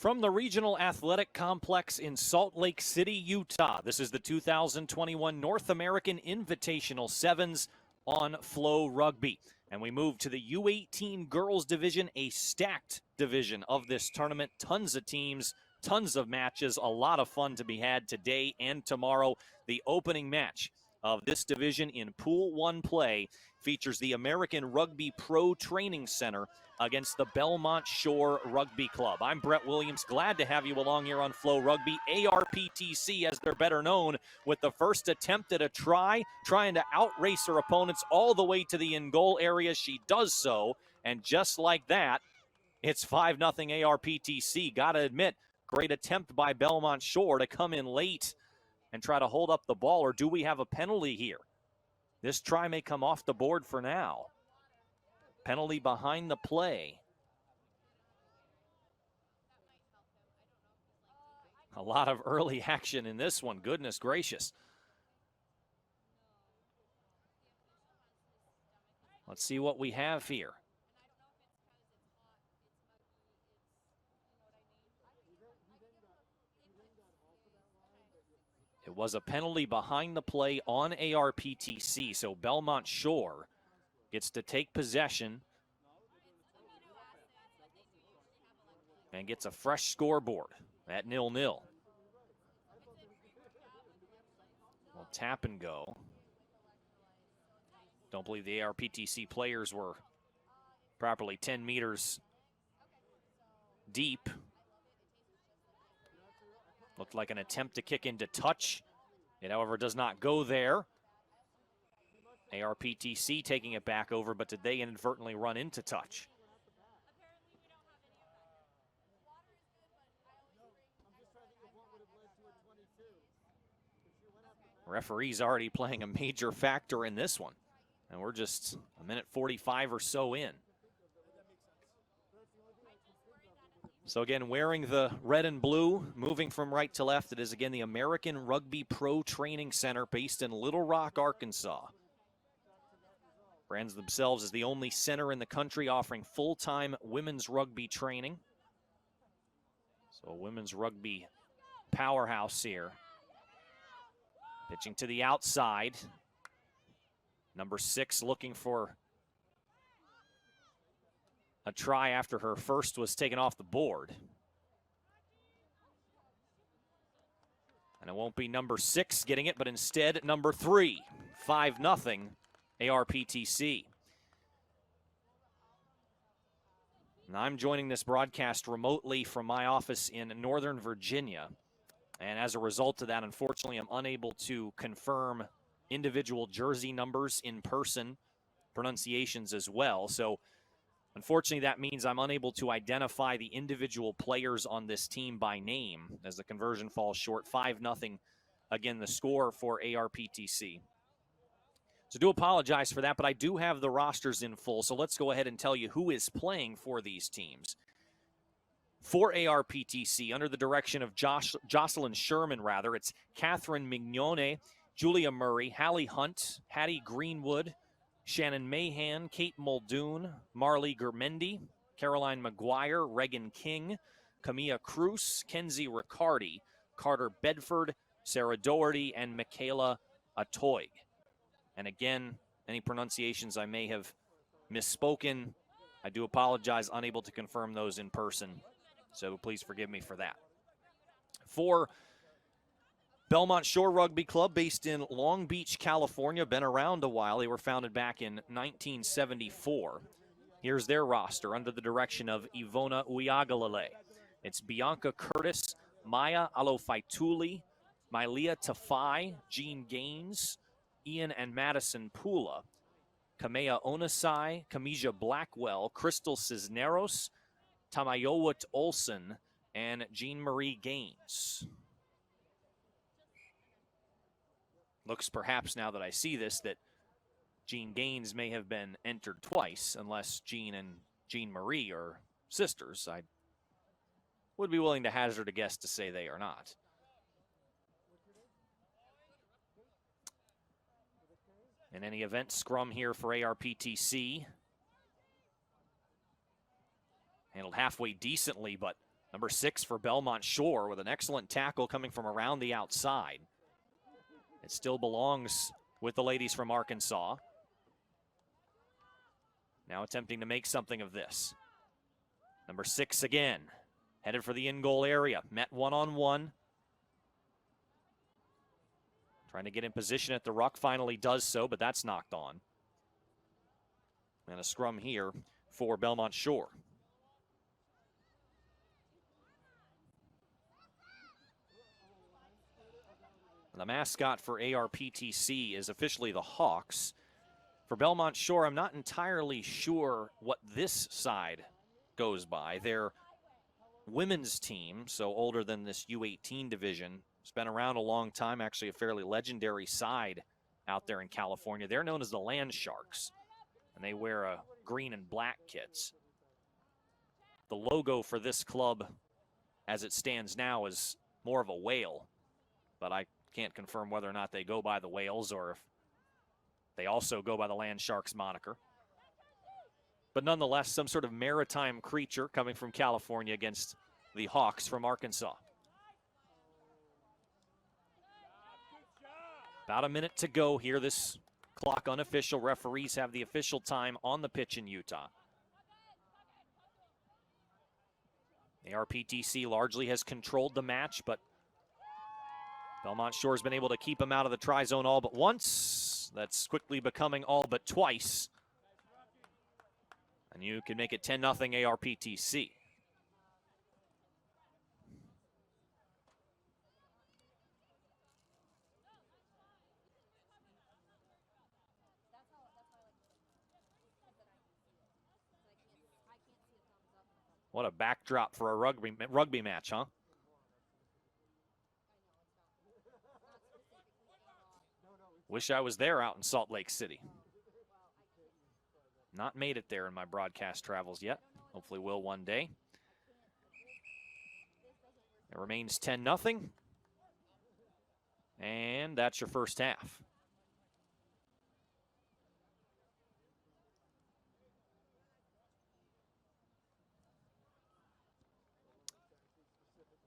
From the Regional Athletic Complex in Salt Lake City, Utah, this is the 2021 North American Invitational Sevens on Flow Rugby. And we move to the U18 Girls Division, a stacked division of this tournament. Tons of teams, tons of matches, a lot of fun to be had today and tomorrow. The opening match of this division in Pool 1 play features the American Rugby Pro Training Center against the Belmont Shore Rugby Club. I'm Brett Williams, glad to have you along here on Flow Rugby. ARPTC, as they're better known, with the first attempt at a trying to outrace her opponents all the way to the in-goal area. She does so, and just like that, it's 5-0 ARPTC. Gotta admit, great attempt by Belmont Shore to come in late and try to hold up the ball, or do we have a penalty here? This try may come off the board for now. Penalty behind the play. A lot of early action in this one, goodness gracious. Let's see what we have here. It was a penalty behind the play on ARPTC, so Belmont Shore gets to take possession and gets a fresh scoreboard at 0-0. Well, tap and go. Don't believe the ARPTC players were properly 10 meters deep. Looked like an attempt to kick into touch. It, however, does not go there. ARPTC taking it back over, but did they inadvertently run into touch? Referee's already playing a major factor in this one, and we're just a minute 45 or so in. So again, wearing the red and blue, moving from right to left, it is again the American Rugby Pro Training Center based in Little Rock, Arkansas. Brands themselves as the only center in the country offering full-time women's rugby training. So a women's rugby powerhouse here. Pitching to the outside. Number 6 looking for a try after her first was taken off the board. And it won't be number 6 getting it, but instead number 3. 5-0 ARPTC. And I'm joining this broadcast remotely from my office in Northern Virginia. And as a result of that, unfortunately, I'm unable to confirm individual jersey numbers in person, pronunciations as well. So unfortunately, that means I'm unable to identify the individual players on this team by name as the conversion falls short. 5-0, again, the score for ARPTC. So do apologize for that, but I do have the rosters in full, so let's go ahead and tell you who is playing for these teams. For ARPTC, under the direction of Jocelyn Sherman, it's Catherine Mignone, Julia Murray, Hallie Hunt, Hattie Greenwood, Shannon Mahan, Kate Muldoon, Marley Germendi, Caroline McGuire, Reagan King, Camilla Cruz, Kenzie Riccardi, Carter Bedford, Sarah Doherty, and Michaela Atoig. And again, any pronunciations I may have misspoken, I do apologize, unable to confirm those in person. So please forgive me for that. For Belmont Shore Rugby Club, based in Long Beach, California, been around a while. They were founded back in 1974. Here's their roster under the direction of Ivona Uyagalele. It's Bianca Curtis, Maya Alofaituli, Mylea Tafai, Jean Gaines, Ian and Madison Pula, Kamea Onasai, Kamija Blackwell, Crystal Cisneros, Tamayowut Olson, and Jean-Marie Gaines. Looks perhaps, now that I see this, that Jean Gaines may have been entered twice, unless Jean and Jean-Marie are sisters. I would be willing to hazard a guess to say they are not. In any event, scrum here for ARPTC. Handled halfway decently, but Number 6 for Belmont Shore with an excellent tackle coming from around the outside. It still belongs with the ladies from Arkansas. Now attempting to make something of this. Number 6 again, headed for the in-goal area, met one-on-one. Trying to get in position at the ruck, finally does so, but that's knocked on. And a scrum here for Belmont Shore. The mascot for ARPTC is officially the Hawks. For Belmont Shore, I'm not entirely sure what this side goes by. Their women's team, so older than this U18 division, it's been around a long time, actually a fairly legendary side out there in California. They're known as the Land Sharks, and they wear a green and black kits. The logo for this club, as it stands now, is more of a whale, but I can't confirm whether or not they go by the whales or if they also go by the Land Sharks moniker. But nonetheless, some sort of maritime creature coming from California against the Hawks from Arkansas. About a minute to go here. This clock unofficial. Referees have the official time on the pitch in Utah. ARPTC largely has controlled the match, but Belmont Shore has been able to keep them out of the try zone all but once. That's quickly becoming all but twice. And you can make it 10-0 ARPTC. What a backdrop for a rugby match, huh? Wish I was there out in Salt Lake City. Not made it there in my broadcast travels yet. Hopefully will one day. It remains 10-0. And that's your first half.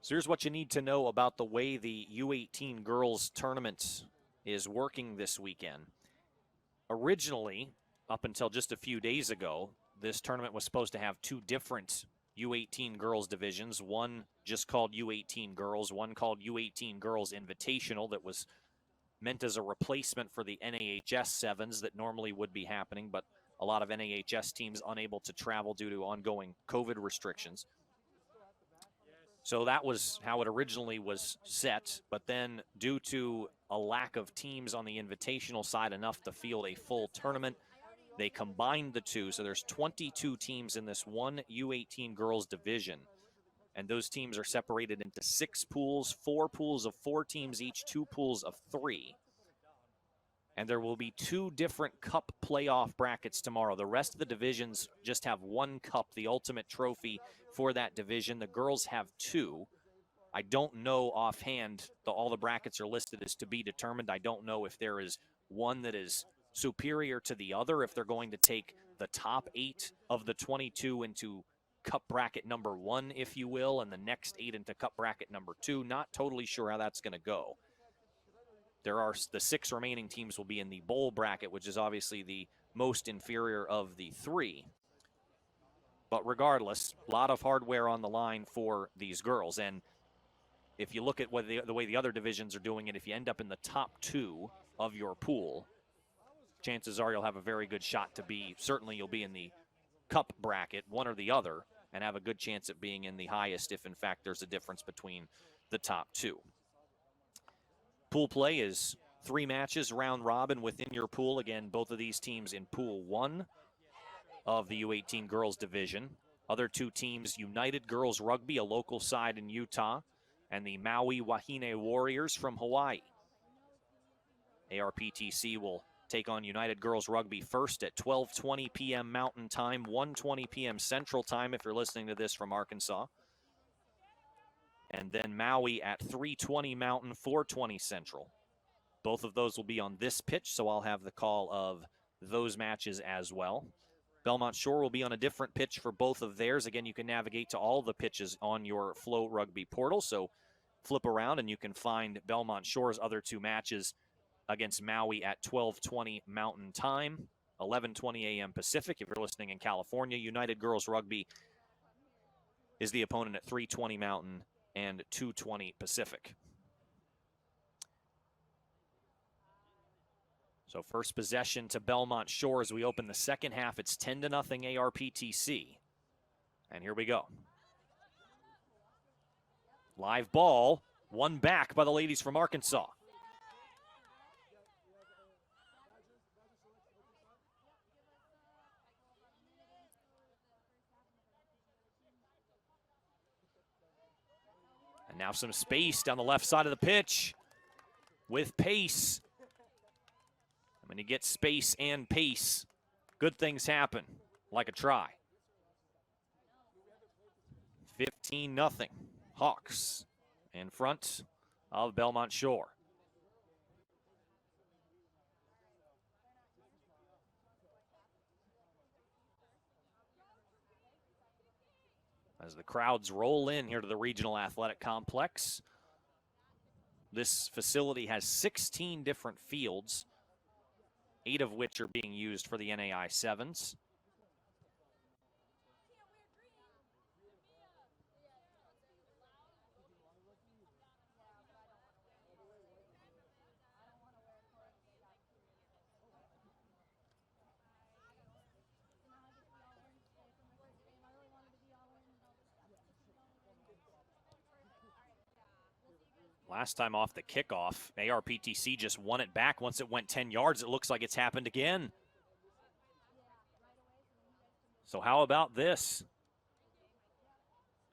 So here's what you need to know about the way the U18 girls tournament is working this weekend. Originally, up until just a few days ago, this tournament was supposed to have two different U18 girls divisions, one just called U18 Girls, one called U18 Girls Invitational, that was meant as a replacement for the NAHS sevens that normally would be happening, but a lot of NAHS teams unable to travel due to ongoing COVID restrictions. So that was how it originally was set, but then due to a lack of teams on the invitational side enough to field a full tournament, they combined the two. So there's 22 teams in this one U18 girls division, and those teams are separated into 6 pools, 4 pools of 4 teams each, 2 pools of 3. And there will be 2 different cup playoff brackets tomorrow. The rest of the divisions just have 1 cup, the ultimate trophy for that division. The girls have 2. I don't know offhand, all the brackets are listed as to be determined. I don't know if there is one that is superior to the other, if they're going to take the top 8 of the 22 into cup bracket number 1, if you will, and the next 8 into cup bracket number 2. Not totally sure how that's going to go. There are the 6 remaining teams will be in the bowl bracket, which is obviously the most inferior of the 3. But regardless, a lot of hardware on the line for these girls. And if you look at what the way the other divisions are doing it, if you end up in the top 2 of your pool, chances are you'll have a very good shot to be, certainly you'll be in the cup bracket, one or the other, and have a good chance at being in the highest if in fact there's a difference between the top 2. Pool play is 3 matches, round robin within your pool. Again, both of these teams in Pool 1 of the U18 girls division. Other 2 teams, United Girls Rugby, a local side in Utah, and the Maui Wahine Warriors from Hawaii. ARPTC will take on United Girls Rugby first at 12:20 p.m. Mountain Time, 1:20 p.m. Central Time if you're listening to this from Arkansas. And then Maui at 3:20 Mountain, 4:20 Central. Both of those will be on this pitch, so I'll have the call of those matches as well. Belmont Shore will be on a different pitch for both of theirs. Again, you can navigate to all the pitches on your Flow Rugby portal, so flip around and you can find Belmont Shore's other two matches against Maui at 12:20 Mountain Time, 11:20 a.m. Pacific. If you're listening in California, United Girls Rugby is the opponent at 3:20 Mountain and 2:20 Pacific. So first possession to Belmont Shore as we open the second half. It's 10-0 ARPTC. And here we go. Live ball, one back by the ladies from Arkansas. And now some space down the left side of the pitch with pace. When you get space and pace, good things happen, like a try. 15-0 Hawks in front of Belmont Shore. As the crowds roll in here to the Regional Athletic Complex, this facility has 16 different fields, 8 of which are being used for the NAI 7s. Last time off the kickoff, ARPTC just won it back once it went 10 yards. It looks like it's happened again. So how about this?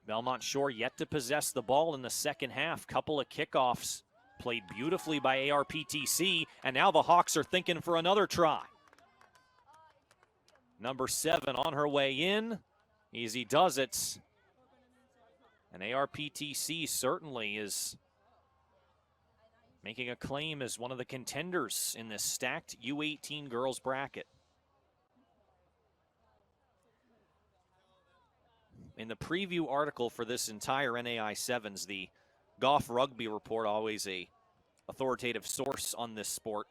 Belmont Shore yet to possess the ball in the second half. Couple of kickoffs played beautifully by ARPTC, and now the Hawks are thinking for another try. Number 7 on her way in. Easy does it. And ARPTC certainly is making a claim as one of the contenders in this stacked U18 girls bracket. In the preview article for this entire NAI 7s, the Golf Rugby Report, always a authoritative source on this sport,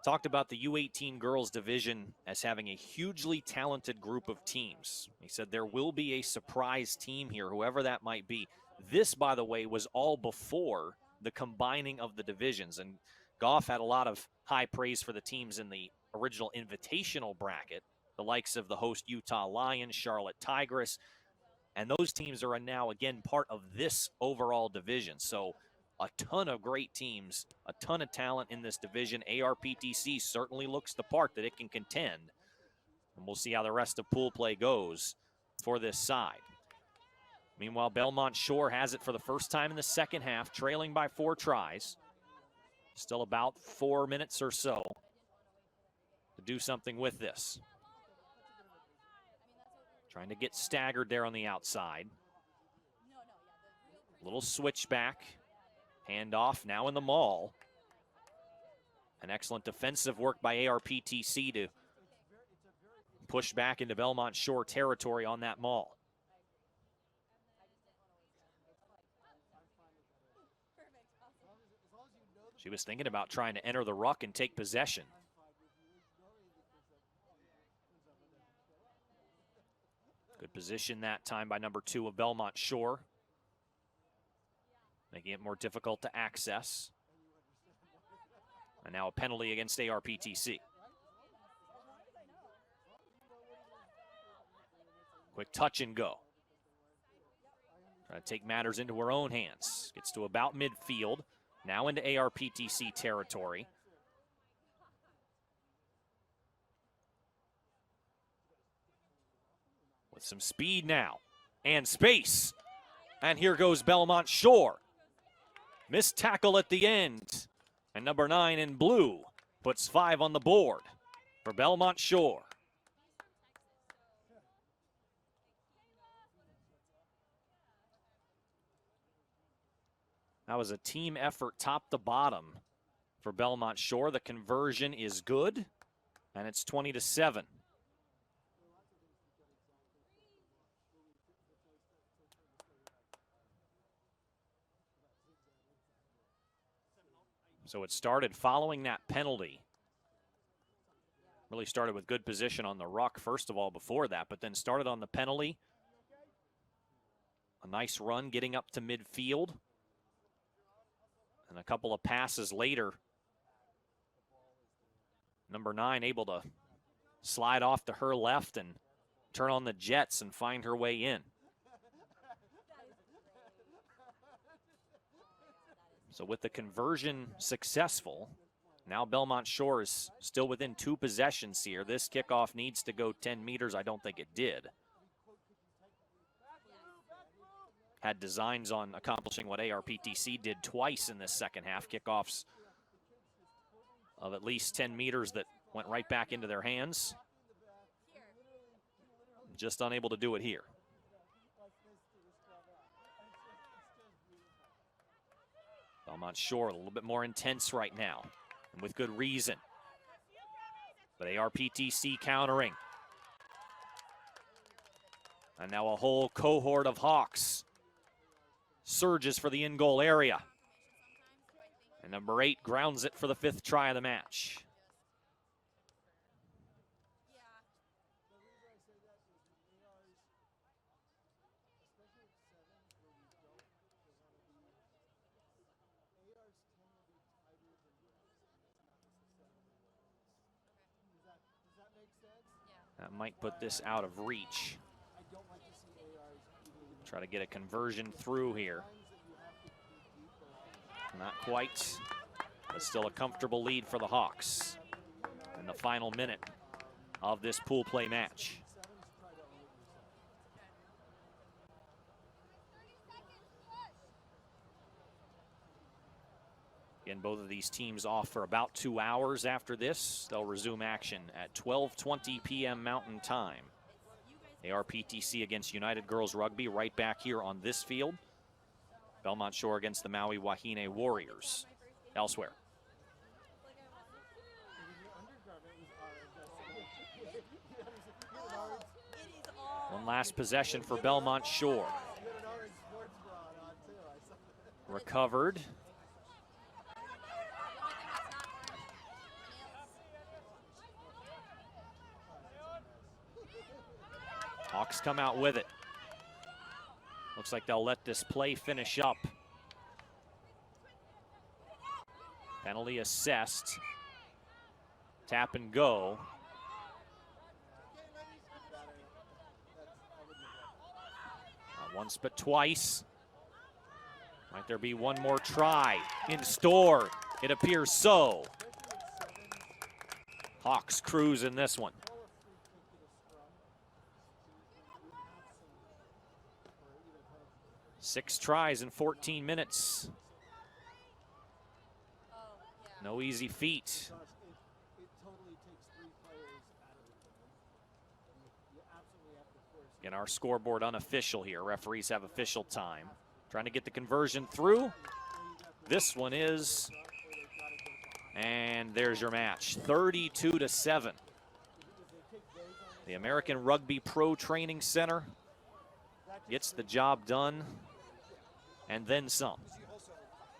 talked about the U18 girls division as having a hugely talented group of teams. He said there will be a surprise team here, whoever that might be. This, by the way, was all before the combining of the divisions, and Goff had a lot of high praise for the teams in the original invitational bracket, the likes of the host Utah Lions, Charlotte Tigress, and those teams are now again part of this overall division. So a ton of great teams, a ton of talent in this division. ARPTC certainly looks the part that it can contend, and we'll see how the rest of pool play goes for this side. Meanwhile, Belmont Shore has it for the first time in the second half, trailing by 4 tries. Still about 4 minutes or so to do something with this. Trying to get staggered there on the outside. Little switchback. Handoff now in the maul. An excellent defensive work by ARPTC to push back into Belmont Shore territory on that maul. She was thinking about trying to enter the ruck and take possession. Good position that time by number 2 of Belmont Shore, making it more difficult to access. And now a penalty against ARPTC. Quick touch and go. Trying to take matters into her own hands. Gets to about midfield. Now into ARPTC territory. With some speed now. And space. And here goes Belmont Shore. Missed tackle at the end. And number 9 in blue puts 5 on the board for Belmont Shore. That was a team effort top to bottom for Belmont Shore. The conversion is good, and it's 20-7. So it started following that penalty. Really started with good position on the ruck, first of all, before that, but then started on the penalty. A nice run getting up to midfield. And a couple of passes later, number 9 able to slide off to her left and turn on the jets and find her way in. So with the conversion successful, now Belmont Shore is still within 2 possessions here. This kickoff needs to go 10 meters. I don't think it did. Had designs on accomplishing what ARPTC did twice in this second half. Kickoffs of at least 10 meters that went right back into their hands. Just unable to do it here. Belmont Shore a little bit more intense right now, and with good reason. But ARPTC countering. And now a whole cohort of Hawks surges for the in-goal area. And number 8 grounds it for the 5th try of the match. That might put this out of reach. Try to get a conversion through here. Not quite, but still a comfortable lead for the Hawks in the final minute of this pool play match. Again, both of these teams off for about 2 hours after this. They'll resume action at 12:20 p.m. Mountain Time. ARPTC against United Girls Rugby right back here on this field. Belmont Shore against the Maui Wahine Warriors elsewhere. One last possession for Belmont Shore. Recovered. Hawks come out with it. Looks like they'll let this play finish up. Penalty assessed. Tap and go. Not once but twice. Might there be one more try in store? It appears so. Hawks cruise in this one. Six tries in 14 minutes. No easy feat. Again, our scoreboard unofficial here. Referees have official time. Trying to get the conversion through. This one is, and there's your match. 32-7. The American Rugby Pro Training Center gets the job done and then some.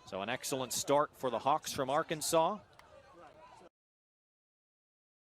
So an excellent start for the Hawks from Arkansas.